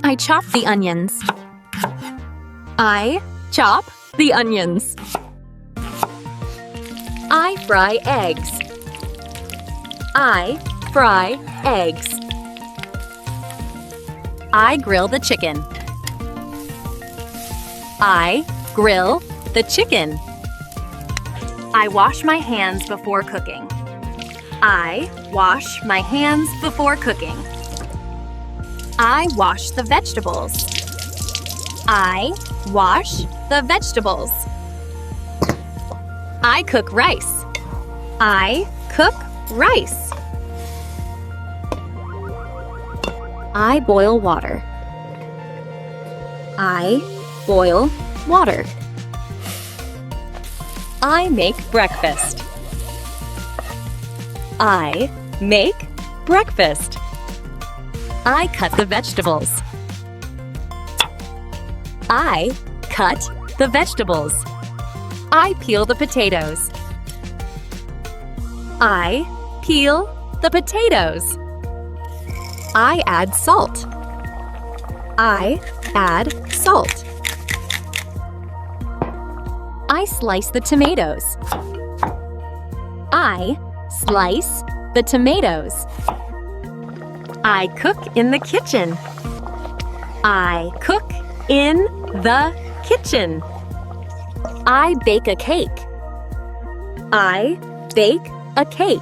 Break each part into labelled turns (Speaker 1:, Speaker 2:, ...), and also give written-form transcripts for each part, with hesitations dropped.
Speaker 1: I chop the onions. I chop the onions. I fry eggs. I fry eggs. I grill the chicken. I grill the chicken. I wash my hands before cooking. I wash my hands before cooking. I wash the vegetables. I wash the vegetables. I cook rice. I cook rice. I boil water. I boil water. I make breakfast. I make breakfast. I cut the vegetables. I cut the vegetables. I peel the potatoes. I peel the potatoes. I add salt. I add salt. I slice the tomatoes. I slice the tomatoes. I cook in the kitchen. I cook in the kitchen. I bake a cake. I bake a cake.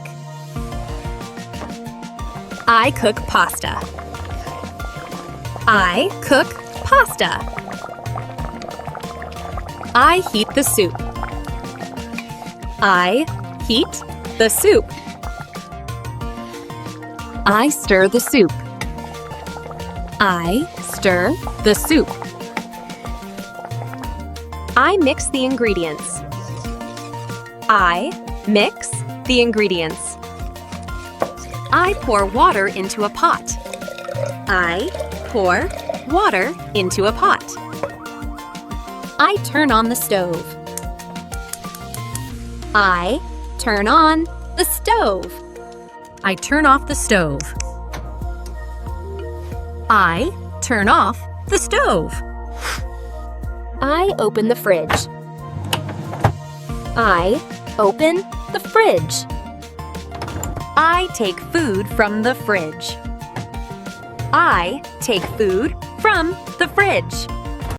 Speaker 1: I cook pasta. I cook pasta. I heat the soup. I heat the soup. I stir the soup. I stir the soup. I mix the ingredients. I mix the ingredients. I pour water into a pot. I pour water into a pot. I turn on the stove. I turn on the stove. I turn off the stove. I turn off the stove. I open the fridge. I open the fridge. I take food from the fridge. I take food from the fridge.